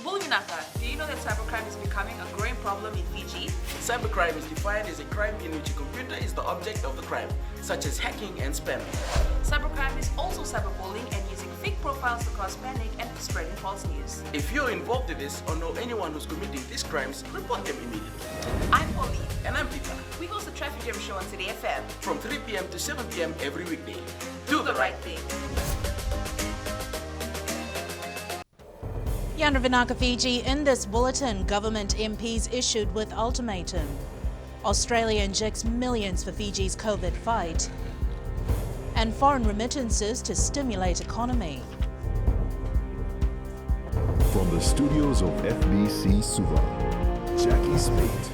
Bulunaka, do you know that cybercrime is becoming a growing problem in Fiji? Cybercrime is defined as a crime in which a computer is the object of the crime, such as hacking and spamming. Cybercrime is also cyberbullying and using fake profiles to cause panic and spreading false news. If you're involved in this or know anyone who's committing these crimes, report them immediately. I'm Pauline. And I'm Peter. We host the Traffic Jam Show on City FM. From 3 p.m. to 7 p.m. every weekday. Do the right thing. Yandra Vinaka, Fiji. In this bulletin, government MPs issued with ultimatum. Australia injects millions for Fiji's COVID fight. And foreign remittances to stimulate economy. From the studios of FBC Suva, Jackie Smith.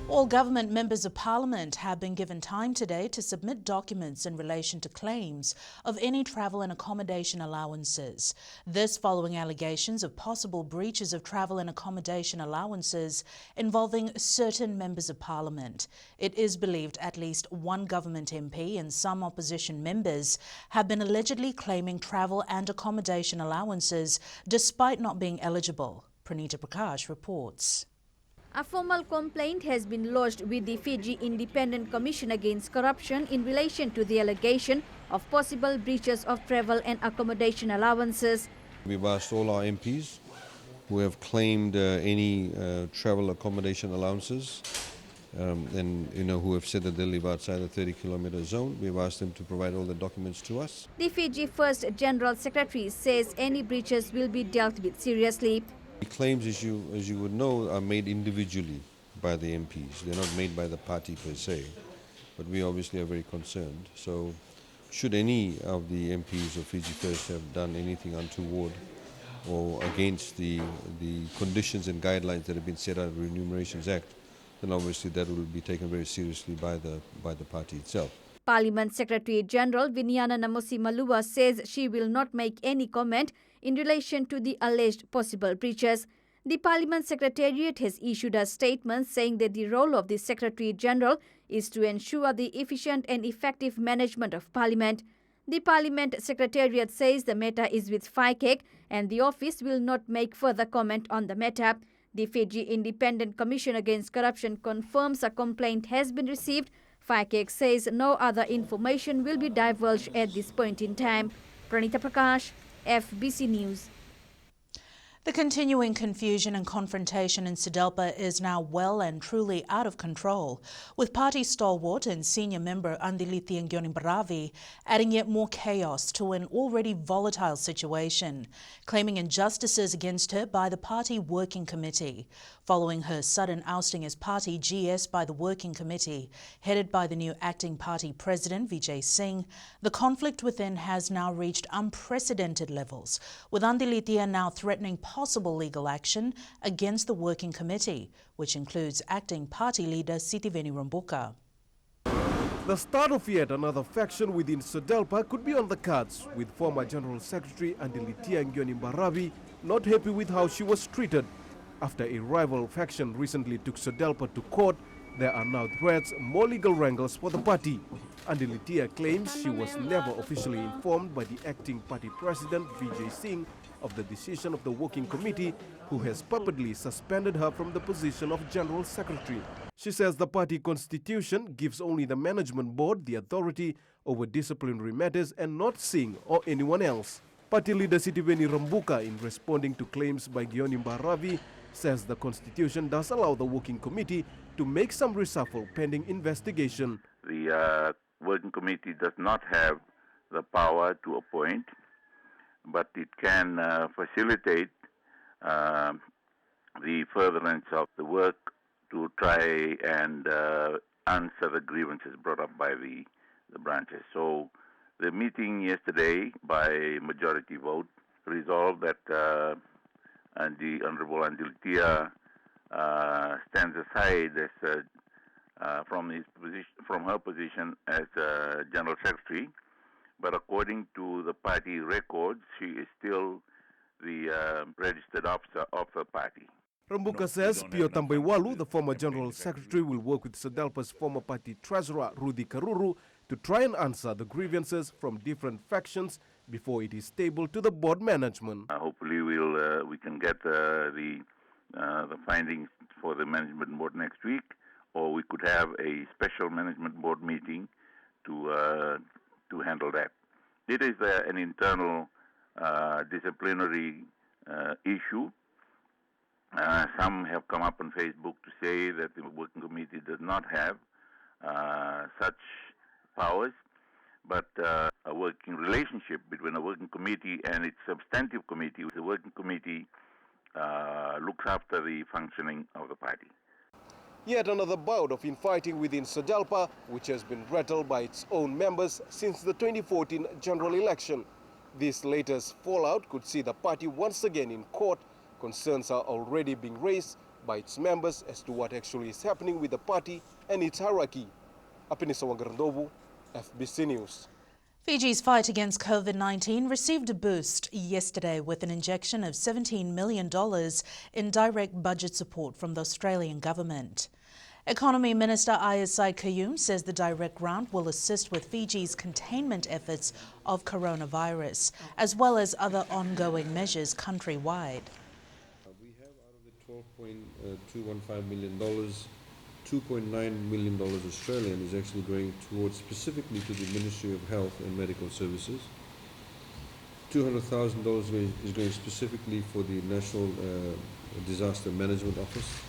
All government members of parliament have been given time today to submit documents in relation to claims of any travel and accommodation allowances. This following allegations of possible breaches of travel and accommodation allowances involving certain members of parliament. It is believed at least one government MP and some opposition members have been allegedly claiming travel and accommodation allowances despite not being eligible. Pranita Prakash reports. A formal complaint has been lodged with the Fiji Independent Commission Against Corruption in relation to the allegation of possible breaches of travel and accommodation allowances. We've asked all our MPs who have claimed any travel accommodation allowances and who have said that they live outside the 30-kilometer zone. We've asked them to provide all the documents to us. The Fiji First General Secretary says any breaches will be dealt with seriously. The claims, as you would know, are made individually by the MPs. They're not made by the party per se, but we obviously are very concerned. So should any of the MPs of Fiji First have done anything untoward or against the conditions and guidelines that have been set out of the Remunerations Act, then obviously that will be taken very seriously by the party itself. Parliament Secretary General Viniana Namosi Malua says she will not make any comment in relation to the alleged possible breaches. The Parliament Secretariat has issued a statement saying that the role of the Secretary General is to ensure the efficient and effective management of Parliament. The Parliament Secretariat says the matter is with FICAC and the office will not make further comment on the matter. The Fiji Independent Commission Against Corruption confirms a complaint has been received. FICAC says no other information will be divulged at this point in time. Pranita Prakash, FBC News. The continuing confusion and confrontation in Sedelpa is now well and truly out of control, with party stalwart and senior member Andilithi Ngionimbaravi adding yet more chaos to an already volatile situation, claiming injustices against her by the party working committee. Following her sudden ousting as party GS by the working committee, headed by the new acting party president Vijay Singh, the conflict within has now reached unprecedented levels, with Andilithi now threatening possible legal action against the working committee, which includes acting party leader Sitiveni Rambuka. The start of yet another faction within Sedelpa could be on the cards, with former General Secretary Andilithi Ngionimbaravi not happy with how she was treated. After a rival faction recently took Sedelpa to court, there are now threats, more legal wrangles for the party. Andilithi claims she was never officially informed by the acting party president Vijay Singh of the decision of the working committee, who has purportedly suspended her from the position of General Secretary. She says the party constitution gives only the management board the authority over disciplinary matters and not Singh or anyone else. Party leader Sitiveni Rambuka, in responding to claims by Ngionimbaravi, says the constitution does allow the working committee to make some reshuffle pending investigation. The working committee does not have the power to appoint, but it can facilitate the furtherance of the work to try and answer the grievances brought up by the branches. So the meeting yesterday, by majority vote, resolved that the Honorable Andilithi stands aside as from her position as General Secretary, but according to the party records, she is still the registered officer of the party. Rambuka says Pio Tambaiwalu, the former General Secretary, will work with Sedelpa's former party treasurer Rudy Karuru to try and answer the grievances from different factions before it is tabled to the board management. Hopefully, we can get the findings for the management board next week, or we could have a special management board meeting to handle that. It is an internal disciplinary issue. Some have come up on Facebook to say that the working committee does not have such powers, but a working relationship between a working committee and its substantive committee. The working committee looks after the functioning of the party. Yet another bout of infighting within SEDELPA, which has been rattled by its own members since the 2014 general election. This latest fallout could see the party once again in court. Concerns are already being raised by its members as to what actually is happening with the party and its hierarchy. Apinisa Wangarandovu, FBC News. Fiji's fight against COVID-19 received a boost yesterday with an injection of $17 million in direct budget support from the Australian government. Economy Minister Ayasai Kayum says the direct grant will assist with Fiji's containment efforts of coronavirus, as well as other ongoing measures countrywide. We have out of the $12.215 million, $2.9 million Australian is actually going towards specifically to the Ministry of Health and Medical Services. $200,000 is going specifically for the National Disaster Management Office.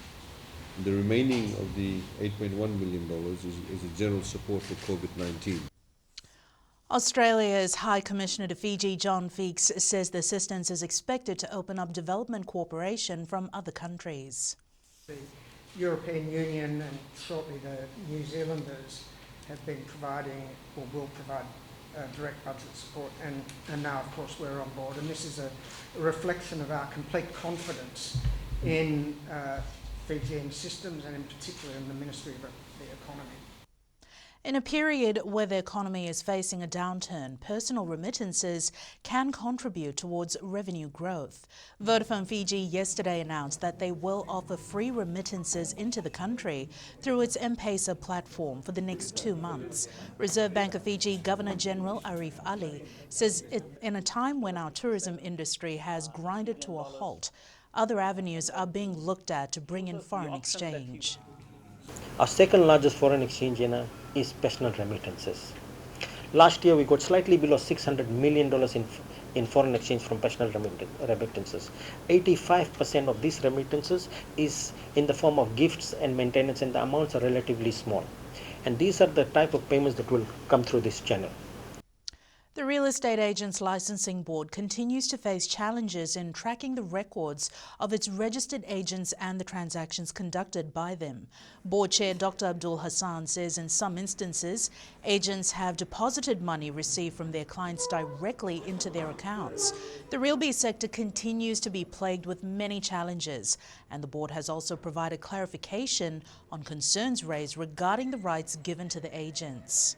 The remaining of the $8.1 million is a general support for COVID-19. Australia's High Commissioner to Fiji, John Feeks, says the assistance is expected to open up development cooperation from other countries. The European Union and shortly the New Zealanders have been providing or will provide direct budget support, and now of course we're on board, and this is a reflection of our complete confidence in Fijian systems and in particular in the Ministry of the Economy. In a period where the economy is facing a downturn, personal remittances can contribute towards revenue growth. Vodafone Fiji yesterday announced that they will offer free remittances into the country through its M-Pesa platform for the next 2 months. Reserve Bank of Fiji Governor General Arif Ali says in a time when our tourism industry has grinded to a halt, other avenues are being looked at to bring in foreign exchange. Our second largest foreign exchange earner is personal remittances. Last year we got slightly below $600 million in foreign exchange from personal remittances. 85% of these remittances is in the form of gifts and maintenance, and the amounts are relatively small. And these are the type of payments that will come through this channel. The Real Estate Agents Licensing Board continues to face challenges in tracking the records of its registered agents and the transactions conducted by them. Board Chair Dr. Abdul Hassan says in some instances, agents have deposited money received from their clients directly into their accounts. The Real B sector continues to be plagued with many challenges, and the board has also provided clarification on concerns raised regarding the rights given to the agents.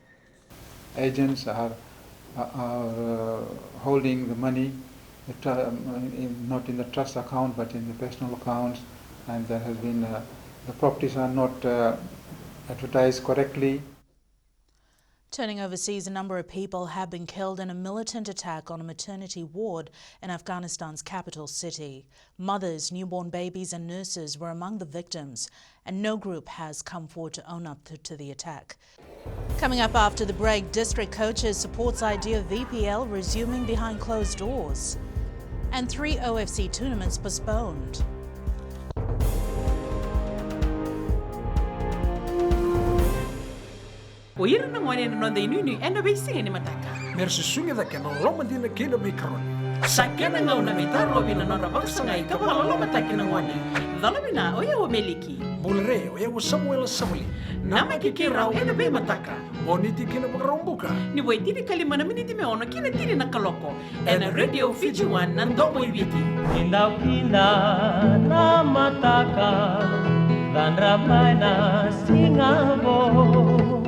Agents are holding the money not in the trust account but in the personal accounts, and there has been the properties are not advertised correctly. Turning overseas, a number of people have been killed in a militant attack on a maternity ward in Afghanistan's capital city. Mothers, newborn babies and nurses were among the victims, and no group has come forward to own up to the attack. Coming up after the break, district coaches supports idea of VPL resuming behind closed doors, and 3 OFC tournaments postponed. Oira na ngwane no de nini enda bisi ni mataka. Mersusunga da kena loma dina kila mikron. Sakena ngau na mitaro bina no rabaksa ngai ka wala loma taki na ngwane. Dala bina oya o meliki. Bulre oya o Samuel Samuli. Nama kikira enda be mataka. Moniti kina makarombuka. Ni waitiri kalima na miniti me ono kina tiri na kaloko. Ena Radio Fiji 1 na ndomo ibiti. Indaw kina na mataka. Dan ramay na singabo.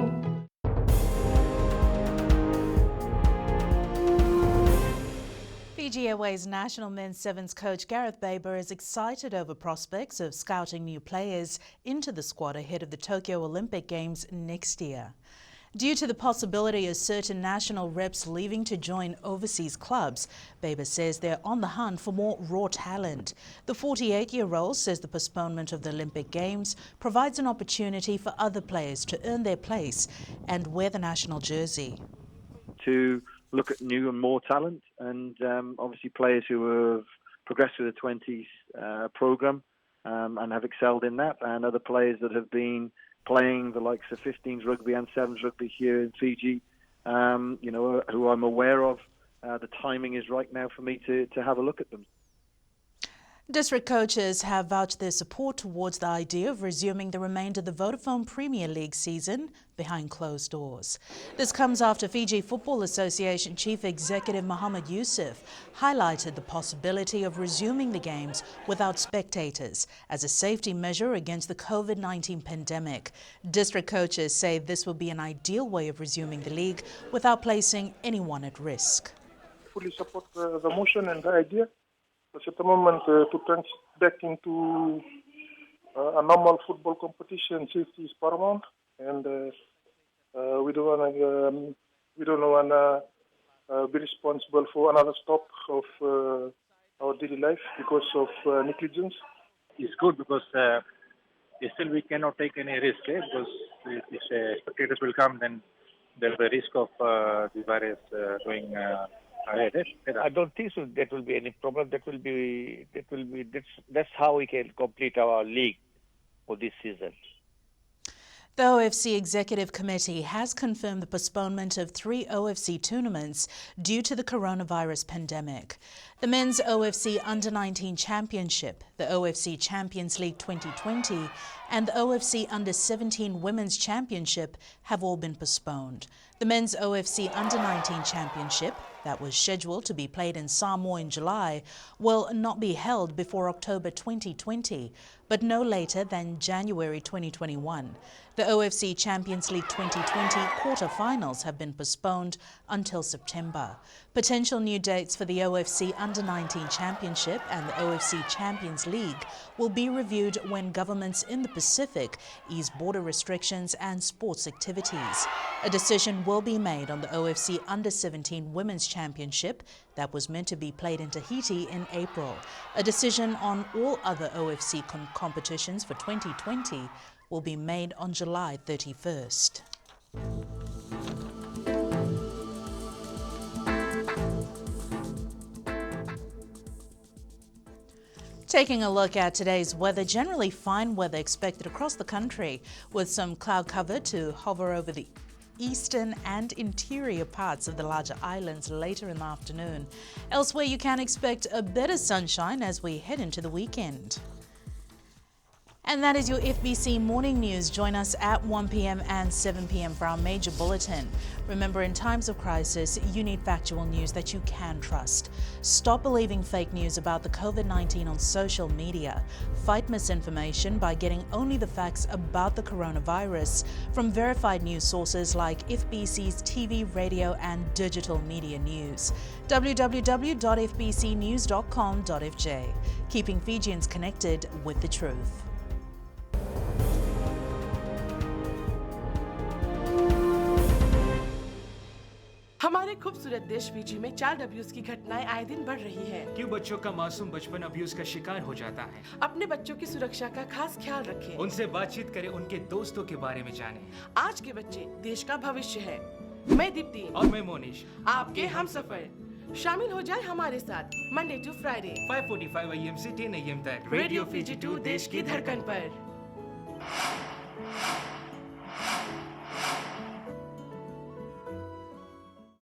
Fiji Airways national men's sevens coach Gareth Baber is excited over prospects of scouting new players into the squad ahead of the Tokyo Olympic Games next year. Due to the possibility of certain national reps leaving to join overseas clubs, Baber says they're on the hunt for more raw talent. The 48-year-old says the postponement of the Olympic Games provides an opportunity for other players to earn their place and wear the national jersey. To look at new and more talent, and obviously players who have progressed through the 20s programme and have excelled in that, and other players that have been playing the likes of 15s rugby and 7s rugby here in Fiji, who I'm aware of. The timing is right now for me to have a look at them. District coaches have vouched their support towards the idea of resuming the remainder of the Vodafone Premier League season behind closed doors. This comes after Fiji Football Association Chief Executive Mohammed Yusuf highlighted the possibility of resuming the games without spectators as a safety measure against the COVID-19 pandemic. District coaches say this would be an ideal way of resuming the league without placing anyone at risk. Fully support the motion and the idea. But at the moment, to turn back into a normal football competition, safety is paramount, and we don't want to be responsible for another stop of our daily life because of negligence. It's good because still we cannot take any risk because if spectators will come, then there is a risk of the virus going ahead. I don't think so. That will be any problem. That's how we can complete our league for this season. The OFC Executive Committee has confirmed the postponement of 3 OFC tournaments due to the coronavirus pandemic. The Men's OFC Under-19 Championship, the OFC Champions League 2020 and the OFC Under-17 Women's Championship have all been postponed. The Men's OFC Under-19 Championship, that was scheduled to be played in Samoa in July, will not be held before October 2020, but no later than January 2021. The OFC Champions League 2020 quarter-finals have been postponed until September. Potential new dates for the OFC Under-19 Championship and the OFC Champions League will be reviewed when governments in the Pacific ease border restrictions and sports activities. A decision will be made on the OFC Under-17 Women's Championship that was meant to be played in Tahiti in April. A decision on all other OFC competitions for 2020 will be made on July 31st. Taking a look at today's weather, generally fine weather expected across the country with some cloud cover to hover over the eastern and interior parts of the larger islands later in the afternoon. Elsewhere, you can expect a bit of sunshine as we head into the weekend. And that is your FBC Morning News. Join us at 1 p.m. and 7 p.m. for our major bulletin. Remember, in times of crisis, you need factual news that you can trust. Stop believing fake news about the COVID-19 on social media. Fight misinformation by getting only the facts about the coronavirus from verified news sources like FBC's TV, radio and digital media news. www.fbcnews.com.fj. Keeping Fijians connected with the truth. हमारे खूबसूरत देश Fiji में child abuse की घटनाएं आए दिन बढ़ रही हैं। क्यों बच्चों का मासूम बचपन अब्यूज का शिकार हो जाता है? अपने बच्चों की सुरक्षा का खास ख्याल रखें। उनसे बातचीत करें, उनके दोस्तों के बारे में जानें। आज के बच्चे देश का भविष्य है। मैं दीप्ति और मैं मोनिश, आपके हमसफर। शामिल हो जाए हमारे साथ मंडे टू फ्राइडे 5:45 AM से 10 AM तक रेडियो फिजी 2 देश की धड़कन पर।